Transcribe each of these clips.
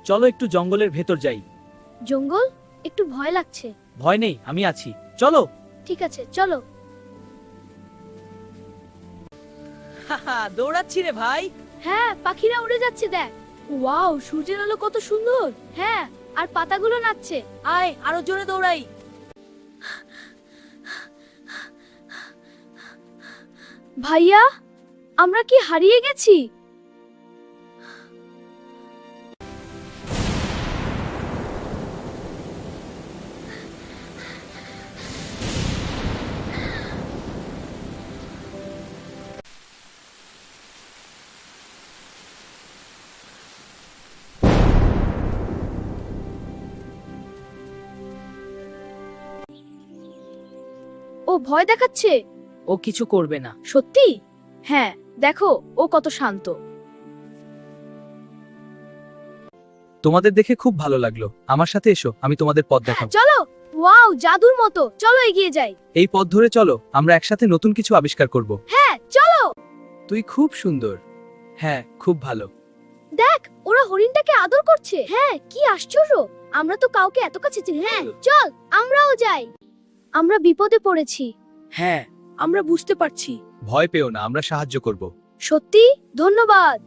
চলো একটু জঙ্গলের ভেতর যাই। জঙ্গল? একটু ভয় লাগছে। ভয় নেই, আমি আছি, চলো। ঠিক আছে, চলো। দৌড়াচ্ছি রে ভাই। হ্যাঁ, পাখিরা উড়ে যাচ্ছে দেখ। ওয়াও, সূর্যের আলো কত সুন্দর। হ্যাঁ, আর পাতাগুলো নাচছে। আয় আরো জোরে দৌড়াই। ভাইয়া, আমরা কি হারিয়ে গেছি? ও ভয় দেখাচ্ছে। ও কিছু করবে না। সত্যি? হ্যাঁ, দেখো ও কত শান্ত। তোমাদের দেখে খুব ভালো লাগলো। আমার সাথে এসো, আমি তোমাদের পথ দেখাবো। চলো। ওয়াও, জাদুর মতো। চলো এগিয়ে যাই। এই পথ ধরে চলো, আমরা একসাথে নতুন কিছু আবিষ্কার করব। হ্যাঁ, চলো। তুই খুব সুন্দর। হ্যাঁ, খুব ভালো। দেখ, ওরা হরিণটাকে আদর করছে। হ্যাঁ, কি আশ্চর্য। আমরা তো কাউকে এত কাছে চিনি না। হ্যাঁ, চল আমরাও যাই। আমরা বিপদে পড়েছি। হ্যাঁ, আমরা বুঝতে পারছি। ভয় পেও না, আমরা সাহায্য করব। সত্যি? ধন্যবাদ।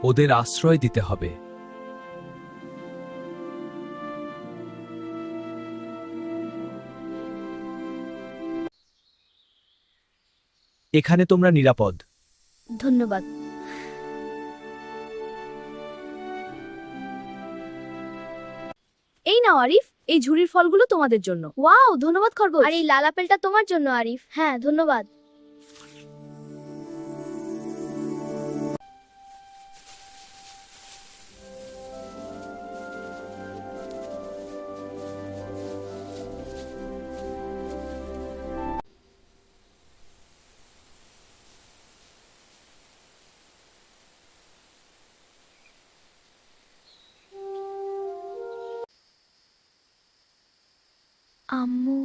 ওদের আশ্রয় দিতে হবে। এখানে তোমরা নিরাপদ। ধন্যবাদ। এই নাও আরিফ, এই ঝুড়ির ফলগুলো তোমাদের জন্য। ওয়াও, ধন্যবাদ খরগোশ। আর এই লাল আপেলটা তোমার জন্য আরিফ। হ্যাঁ, ধন্যবাদ। আম্মু।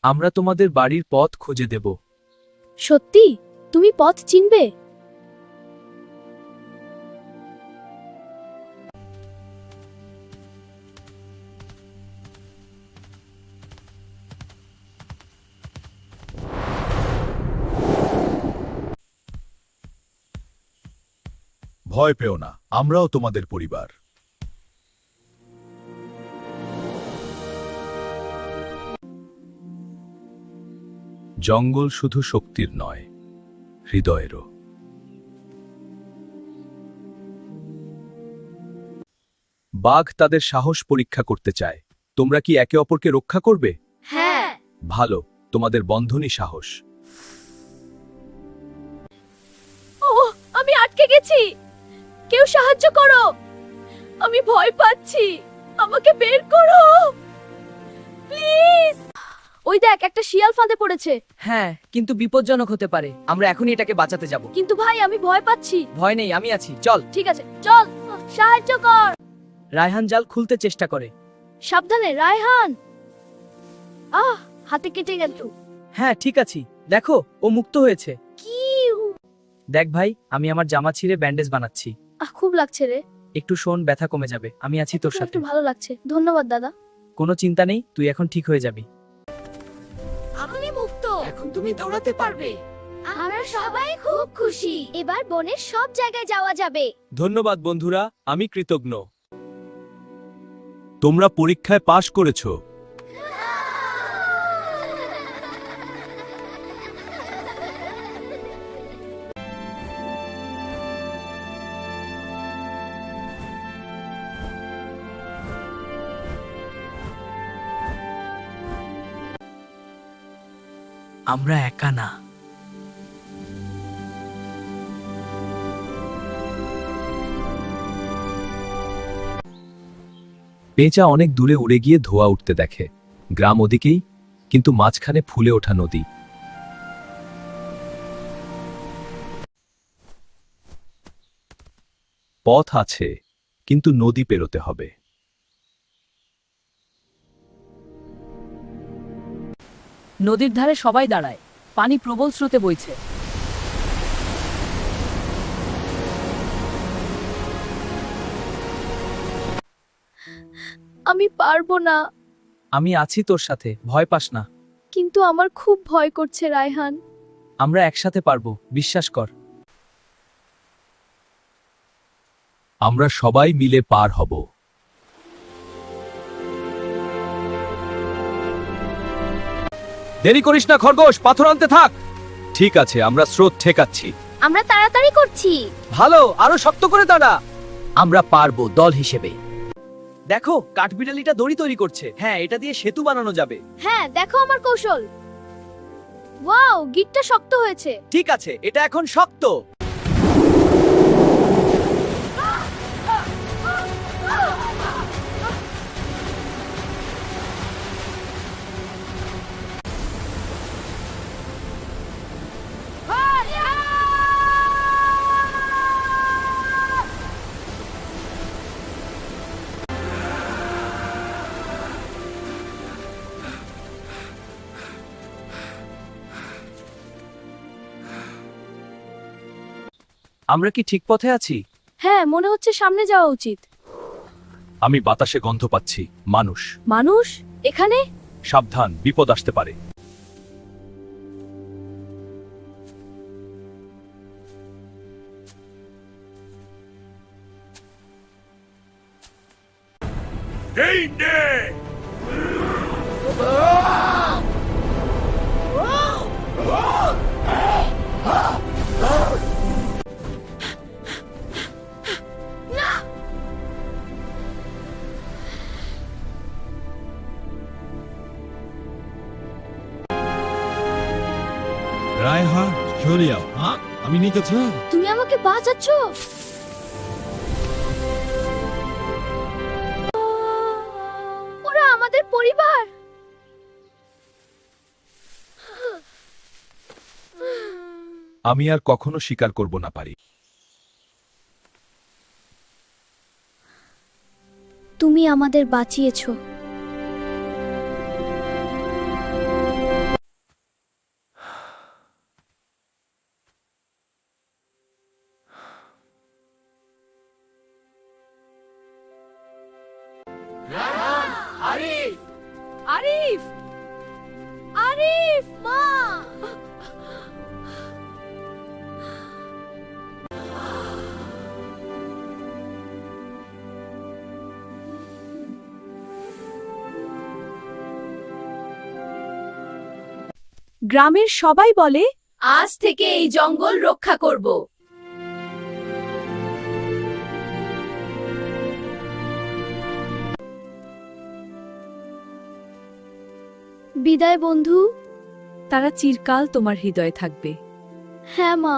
আমরা তোমাদের বাড়ির পথ খুঁজে দেব। সত্যি? তুমি পথ চিনবে? ভয় পেও না, আমরাও তোমাদের পরিবার। জঙ্গল শুধু শক্তির নয়, হৃদয়েরও। বাঘ তাদের সাহস পরীক্ষা করতে চায়। তোমরা কি একে অপরকে রক্ষা করবে? হ্যাঁ। ভালো, তোমাদের বন্ধনই সাহস। ও, আমি আটকে গেছি। কেউ সাহায্য করো। আমি ভয় পাচ্ছি। আমাকে বের করো প্লিজ। ওই দেখ, একটা শিয়াল ফাঁদে পড়েছে। হ্যাঁ, কিন্তু বিপজ্জনক হতে পারে। আমরা এখনই এটাকে বাঁচাতে যাব। কিন্তু ভাই, আমি ভয় পাচ্ছি। ভয় নেই, আমি আছি, চল। ঠিক আছে, চল। সাহায্য কর। রায়হান জাল খুলতে চেষ্টা করে। সাবধানে রায়হান। হাতে কেটে গেল। হ্যাঁ, ঠিক আছি। দেখো, ও মুক্ত হয়েছে। কি? দেখ ভাই, আমি আমার জামা ছিঁড়ে ব্যান্ডেজ বানাচ্ছি। খুব লাগছে রে। একটু শোন, ব্যথা কমে যাবে। আমি আছি তোর সাথে। একটু ভালো লাগছে। ধন্যবাদ দাদা। কোনো চিন্তা নেই, তুই এখন ঠিক হয়ে যাবি। আমি মুক্ত। এখন তুমি দৌড়াতে পারবে। আমরা সবাই খুব খুশি। এবার বনের সব জায়গায় যাওয়া যাবে। ধন্যবাদ বন্ধুরা, আমি কৃতজ্ঞ। তোমরা পরীক্ষায় পাশ করেছো। আমরা একা না। পেঁচা অনেক দূরে উড়ে গিয়ে ধোঁয়া উঠতে দেখে। গ্রাম ওদিকেই, কিন্তু মাঝখানে ফুলে ওঠা নদী। পথ আছে, কিন্তু নদী পেরোতে হবে। নদীর ধারে সবাই দাঁড়ায়, পানি প্রবল স্রোতে বইছে। আমি পারবো না, আমি আছি তোর সাথে, ভয় পাস না। কিন্তু আমার খুব ভয় করছে রায়হান। আমরা একসাথে পারবো, বিশ্বাস কর। আমরা সবাই মিলে পার হব। দেরি করিস না খরগোশ, পাথর আনতে থাক। ঠিক আছে, আমরা স্রোত ঠেকাচ্ছি। আমরা তাড়াতাড়ি করছি। ভালো, আরো শক্ত করে দাঁড়া। আমরা পারবো দল হিসেবে। দেখো, কাঠবিড়ালিটা দড়ি তৈরি করছে। হ্যাঁ, এটা দিয়ে সেতু বানানো যাবে। হ্যাঁ, দেখো আমার কৌশল। ওয়াও, গিটটা শক্ত হয়েছে। ঠিক আছে, এটা এখন শক্ত। আমরা কি ঠিক পথে আছি? হ্যাঁ, মনে হচ্ছে সামনে যাওয়া উচিত। আমি বাতাসে গন্ধ পাচ্ছি। মানুষ। মানুষ এখানে? সাবধান, বিপদ আসতে পারে। রায়হান, সরে যাও। আমি নিচে ছিল। তুমি আমাকে বাঁচাচ্ছ। ওরা আমাদের পরিবার। আমি আর কখনো স্বীকার করব না পারি। তুমি আমাদের বাঁচিয়েছো। আরিফ, আরিফ, মা। গ্রামের সবাই বলে, আজ থেকে এই জঙ্গল রক্ষা করব। বিদায় বন্ধু। তারা চিরকাল তোমার হৃদয়ে থাকবে। হ্যাঁ মা।